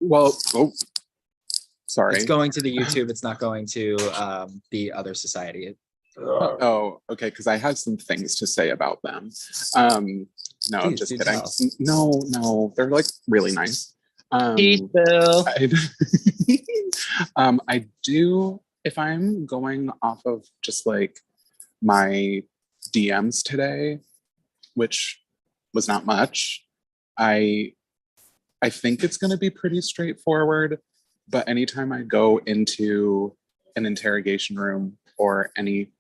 Well, oh, sorry. It's going to the YouTube. It's not going to the other society. Oh, okay, because I have some things to say about them. No, Please, just do kidding. tell. No, they're like really nice. Bill. I do, if I'm going off of just like my DMs today, which was not much, I think it's going to be pretty straightforward. But anytime I go into an interrogation room or any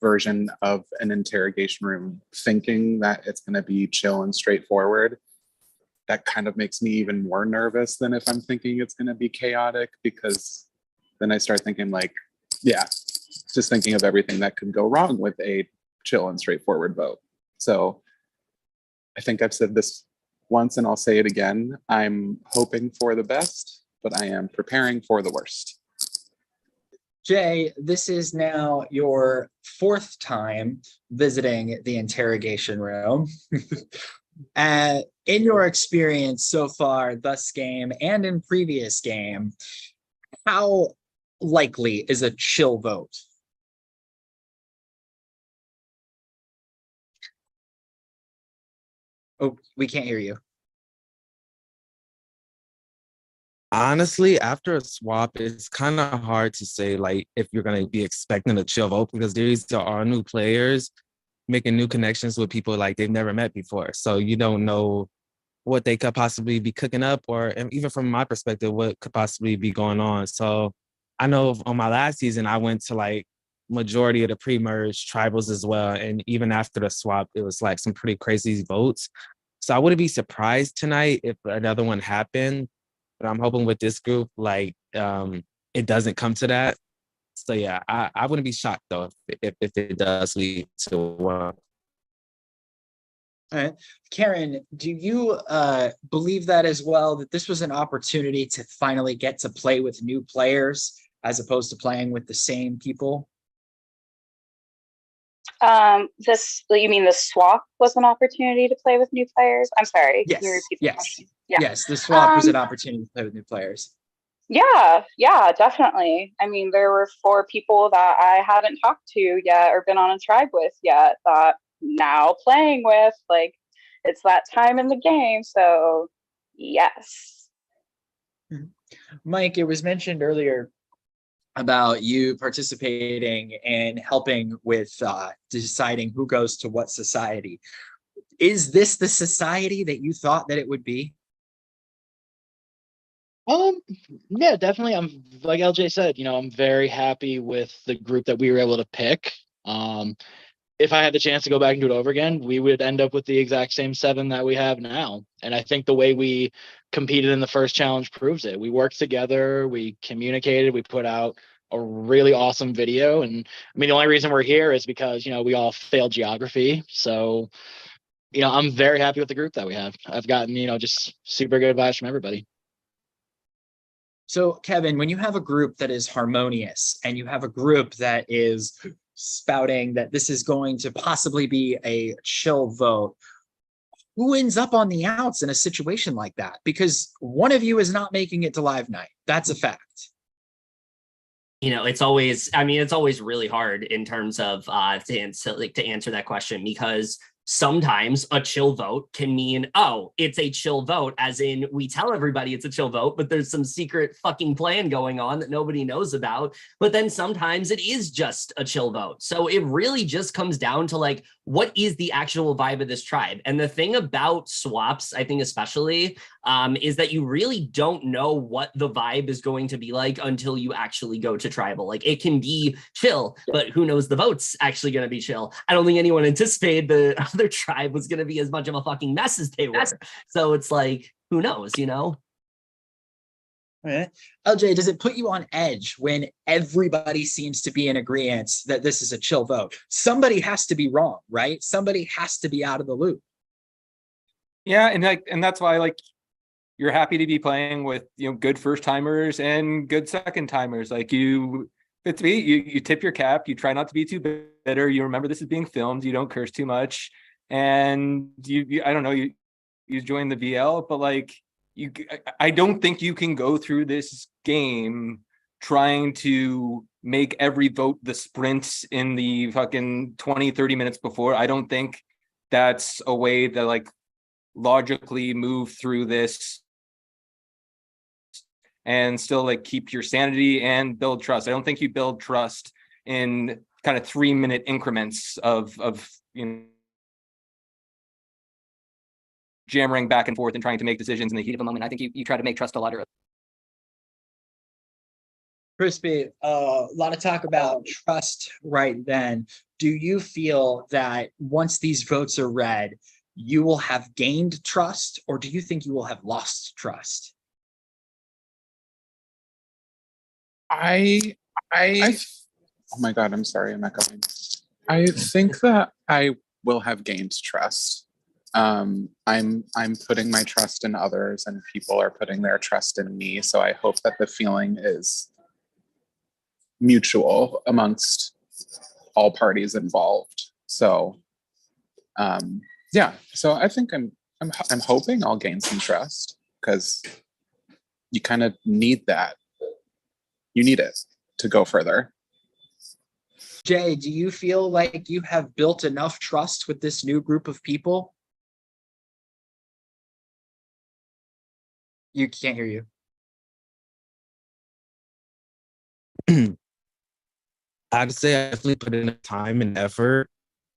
version of an interrogation room thinking that it's going to be chill and straightforward, that kind of makes me even more nervous than if I'm thinking it's going to be chaotic, because then I start thinking like, yeah, just thinking of everything that could go wrong with a chill and straightforward vote. So I think I've said this once and I'll say it again. I'm hoping for the best, but I am preparing for the worst. Jay, this is now your 4th time visiting the interrogation room. In your experience so far, this game and in previous game, how likely is a chill vote? Oh, we can't hear you. Honestly, after a swap, it's kind of hard to say like if you're going to be expecting a chill vote, because these are new players making new connections with people like they've never met before. So you don't know what they could possibly be cooking up, or and even from my perspective, what could possibly be going on. So I know on my last season, I went to like majority of the pre-merge tribals as well. And even after the swap, it was like some pretty crazy votes. So I wouldn't be surprised tonight if another one happened. But I'm hoping with this group, like it doesn't come to that. So yeah, I wouldn't be shocked though if it does lead to one. All right. Karen, do you believe that as well, that this was an opportunity to finally get to play with new players as opposed to playing with the same people? You mean the swap was an opportunity to play with new players? I'm sorry. Yes. Can you repeat the question? Yes, the swap was an opportunity to play with new players. Yeah, definitely. I mean, there were 4 people that I hadn't talked to yet or been on a tribe with yet that now playing with, like, it's that time in the game. So yes. Mike, it was mentioned earlier about you participating and helping with deciding who goes to what society. Is this the society that you thought that it would be? Yeah, definitely. I'm like LJ said, I'm very happy with the group that we were able to pick. If I had the chance to go back and do it over again, we would end up with the exact same 7 that we have now. And I think the way we competed in the first challenge proves it. We worked together, we communicated, we put out a really awesome video. And I mean, the only reason we're here is because, we all failed geography. So, I'm very happy with the group that we have. I've gotten, just super good advice from everybody. So, Kevin, when you have a group that is harmonious and you have a group that is spouting that this is going to possibly be a chill vote, who ends up on the outs in a situation like that? Because one of you is not making it to live night. That's a fact. It's always really hard in terms of to answer that question, because sometimes a chill vote can mean, oh, it's a chill vote, as in we tell everybody it's a chill vote, but there's some secret fucking plan going on that nobody knows about. But then sometimes it is just a chill vote. So it really just comes down to like, what is the actual vibe of this tribe? And the thing about swaps, I think especially, is that you really don't know what the vibe is going to be like until you actually go to tribal. Like, it can be chill, but who knows the vote's actually going to be chill. I don't think anyone anticipated the other tribe was going to be as much of a fucking mess as they were. So it's like, who knows, Right. LJ, does it put you on edge when everybody seems to be in agreement that this is a chill vote? Somebody has to be wrong, right? Somebody has to be out of the loop. Yeah, and that's why you're happy to be playing with good first timers and good second timers. Like you tip your cap, you try not to be too bitter, you remember this is being filmed, you don't curse too much, and you I don't know, you join the VL, but I don't think you can go through this game trying to make every vote the sprints in the fucking 20-30 minutes before. I don't think that's a way to like logically move through this and still like keep your sanity and build trust. I don't think you build trust in kind of 3-minute increments of jammering back and forth and trying to make decisions in the heat of a moment. I think you try to make trust a lot earlier. Crispy, a lot of talk about trust right then. Do you feel that once these votes are read, you will have gained trust, or do you think you will have lost trust? I oh my God, I'm sorry, I'm echoing. I think that I will have gained trust. I'm putting my trust in others, and people are putting their trust in me. So I hope that the feeling is mutual amongst all parties involved. So yeah, so I think I'm hoping I'll gain some trust, because you kind of need that. You need it to go further. Jay, do you feel like you have built enough trust with this new group of people? You can't hear you. I'd say I definitely put in time and effort,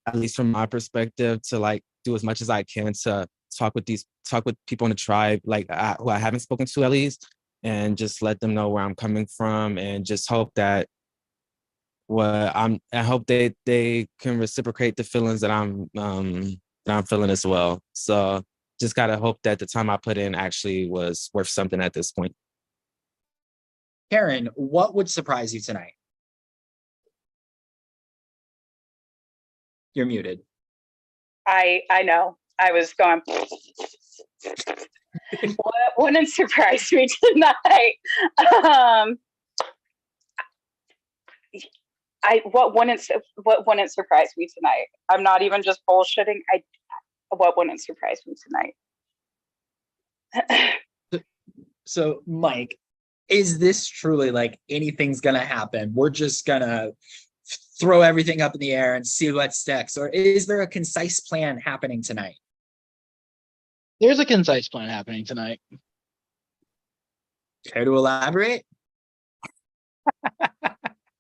at least from my perspective, to like do as much as I can to talk with people in the tribe, like who I haven't spoken to at least, and just let them know where I'm coming from, and just hope that I hope they can reciprocate the feelings that I'm feeling as well. So just gotta hope that the time I put in actually was worth something at this point. Karen, what would surprise you tonight? You're muted. I know. I was going. What wouldn't surprise me tonight? What wouldn't surprise me tonight? I'm not even just bullshitting. What wouldn't surprise me tonight? So, Mike, is this truly like anything's gonna happen? We're just gonna throw everything up in the air and see what sticks, or is there a concise plan happening tonight? There's a concise plan happening tonight. Care to elaborate?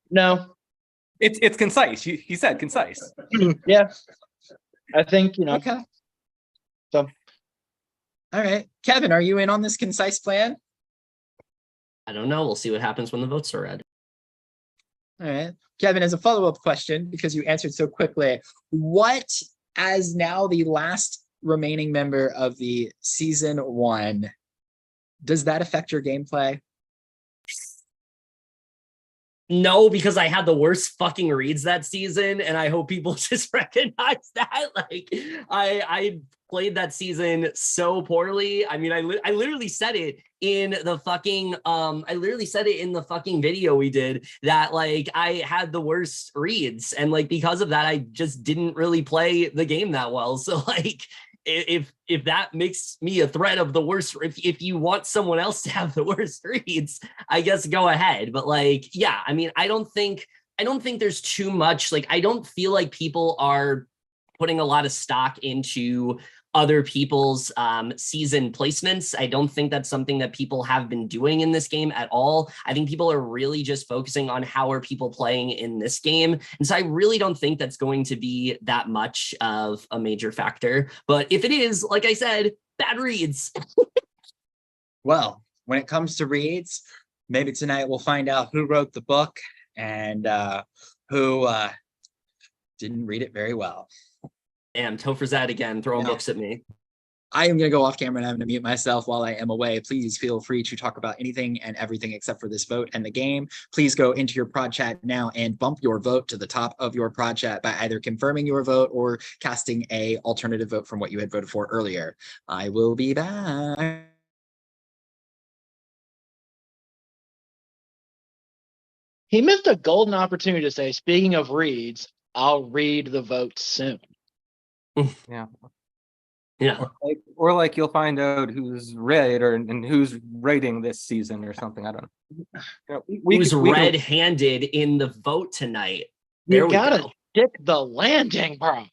No. It's concise. He said concise. Yeah. I think, Okay. So. All right. Kevin, are you in on this concise plan? I don't know. We'll see what happens when the votes are read. All right. Kevin, as a follow-up question, because you answered so quickly, what, as now the last remaining member of the season 1, does that affect your gameplay? No, because I had the worst fucking reads that season, and I hope people just recognize that. Like, I played that season so poorly. I mean, I literally said it in the fucking video we did, that like I had the worst reads, and like because of that, I just didn't really play the game that well. So like, if that makes me a threat of the worst, if you want someone else to have the worst reads, I guess go ahead. But like, yeah, I mean, I don't think there's too much, like, I don't feel like people are putting a lot of stock into other people's season placements. I don't think that's something that people have been doing in this game at all. I think people are really just focusing on how are people playing in this game. And so I really don't think that's going to be that much of a major factor. But if it is, like I said, bad reads. Well, when it comes to reads, maybe tonight we'll find out who wrote the book and who didn't read it very well. Damn, Topher's at again, throwing books at me. I am going to go off camera and I'm going to mute myself while I am away. Please feel free to talk about anything and everything except for this vote and the game. Please go into your prod chat now and bump your vote to the top of your prod chat by either confirming your vote or casting a alternative vote from what you had voted for earlier. I will be back. He missed a golden opportunity to say, speaking of reads, I'll read the vote soon. Yeah. Yeah. Or like you'll find out who's read and who's writing this season or something. I don't know. You know, Who's we can- red-handed in the vote tonight? You There we gotta go. stick the landing, bro.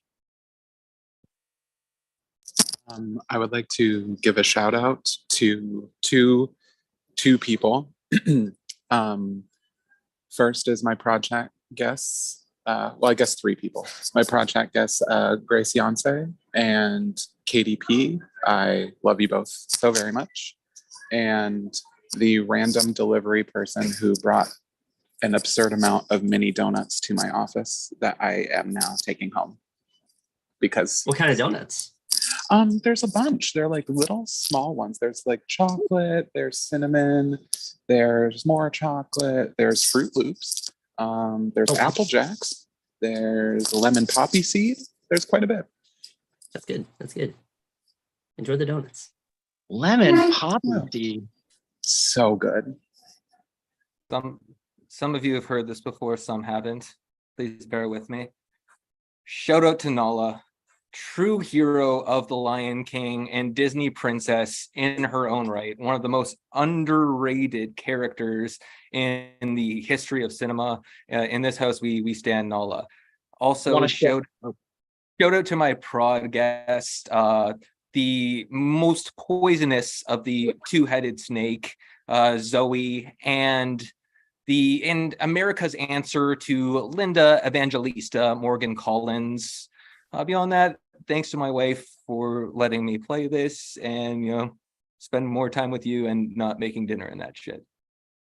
I would like to give a shout out to two people. First is my project guests. Well, I guess three people. My project guests, Grace Yonce and KDP. I love you both so very much. And the random delivery person who brought an absurd amount of mini donuts to my office that I am now taking home. Because What kind of donuts? there's a bunch. They're like little small ones. There's like chocolate, there's cinnamon, there's more chocolate, there's Fruit Loops, there's Oh. Apple Jacks, there's lemon poppy seed. There's quite a bit. That's good. That's good. Enjoy the donuts. Lemon poppy seed. So good. Some of you have heard this before, some haven't. Please bear with me. Shout out to Nala, true hero of The Lion King and Disney princess in her own right. One of the most underrated characters in the history of cinema. In this house, we stand Nala. Also, shout out to my prod guest, the most poisonous of the two-headed snake, Zoe, and America's answer to Linda Evangelista Morgan Collins. Beyond that, thanks to my wife for letting me play this and, you know, spend more time with you and not making dinner and that shit.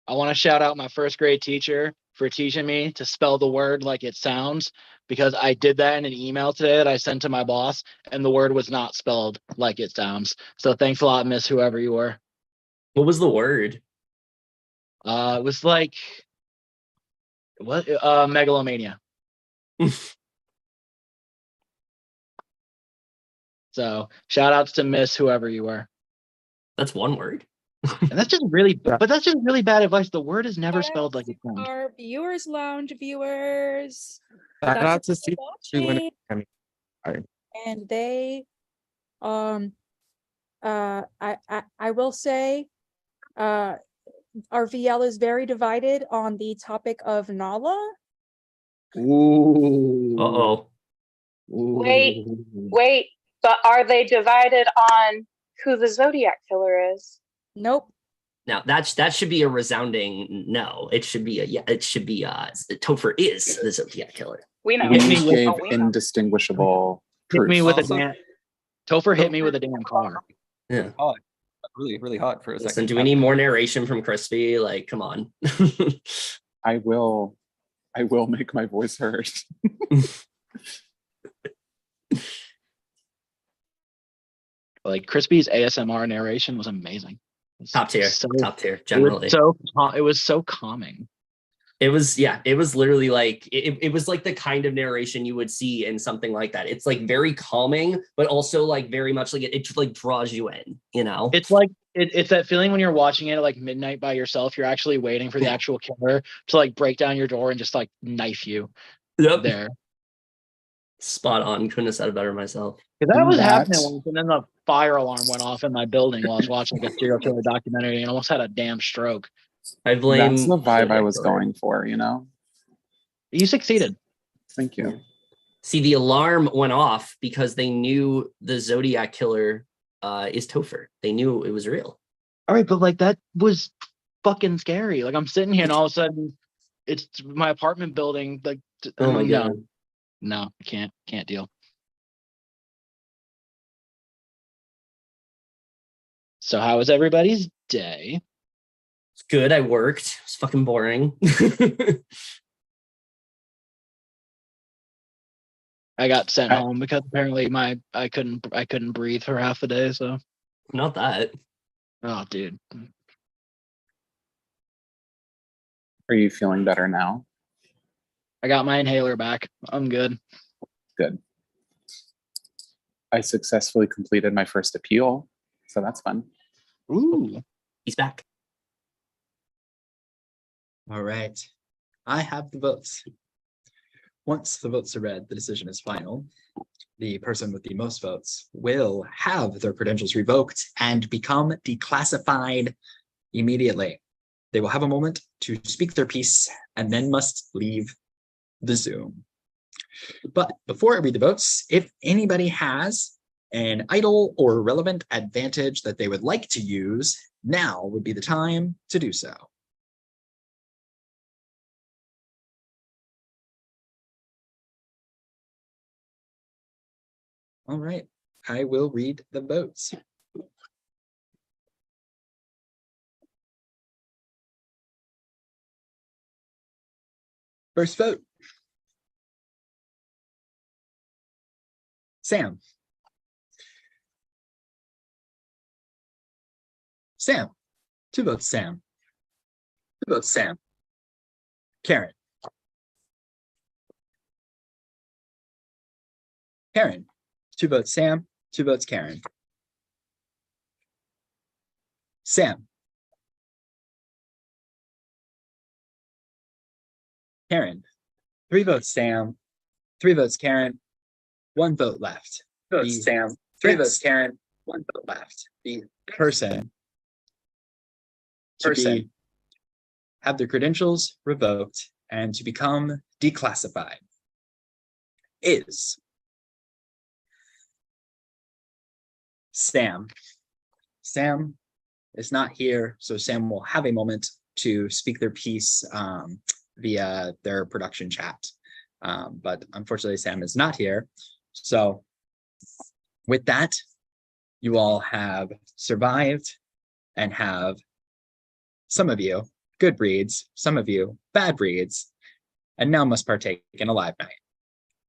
I want to shout out my first grade teacher for teaching me to spell the word like it sounds, because I did that in an email today that I sent to my boss and the word was not spelled like it sounds. So thanks a lot, miss, whoever you were. What was the word? It was like what megalomania. So shout outs to miss whoever you were. That's one word. And that's just really but that's just really bad advice. The word is never spelled like it sounds. Our viewers lounge viewers. Shout out to That's Steve what they're when watching, Sorry. and they I will say our VL is very divided on the topic of Nala. Ooh. Uh-oh. Wait, but are they divided on who the Zodiac killer is? Nope. Now that should be a resounding no. It should be Topher is the Zodiac killer. We know. We Hit me with- gave we know. indistinguishable Hit proof. me with a Also- damn Topher hit me with a damn car. Yeah. Really, really hot for a second. Listen, do we need more narration from Crispy? Like, come on. I will make my voice heard. Like Crispy's ASMR narration was amazing. It was Top tier. so- Top tier, It generally. was so calming. It was literally like it was like the kind of narration you would see in something like that. It's like very calming, but also like very much like it just like draws you in, you know? It's like it's that feeling when you're watching it at like midnight by yourself. You're actually waiting for the actual killer to like break down your door and just like knife you Yep. there. Spot on. Couldn't have said it better myself. Because that was That- happening once, and then the fire alarm went off in my building while I was watching like a serial killer documentary and almost had a damn stroke. I blame That's the vibe I Zodiac was Killer. going for, you know? You succeeded. Thank you. See, the alarm went off because they knew the Zodiac killer is Topher. They knew it was real. All right, but like that was fucking scary. Like I'm sitting here and all of a sudden it's my apartment building. Like Oh my no, god. no, can't deal. So how was everybody's day? It's good. I worked. It's fucking boring. I got sent I- home because apparently I couldn't breathe for half the day. So Not that. oh dude, Are you feeling better now? I got my inhaler back. I'm good. Good. I successfully completed my first appeal, so that's fun. Ooh, He's back. All right. I have the votes. Once the votes are read, the decision is final. The person with the most votes will have their credentials revoked and become declassified immediately. They will have a moment to speak their piece and then must leave the Zoom. But before I read the votes, if anybody has an idle or relevant advantage that they would like to use, now would be the time to do so. All right, I will read the votes. First vote. Sam. Sam. 2 votes, Sam. 2 votes, Sam. Karen. Karen. 2 votes, Sam. 2 votes, Karen. Sam. Karen. 3 votes, Sam. 3 votes, Karen. 1 vote left. Votes, Sam. 3 votes, Karen. 1 vote left. The person have their credentials revoked and to become declassified is Sam. Sam is not here, so Sam will have a moment to speak their piece via their production chat. But unfortunately, Sam is not here. So with that, you all have survived and have, some of you, good breeds, some of you, bad breeds, and now must partake in a live night.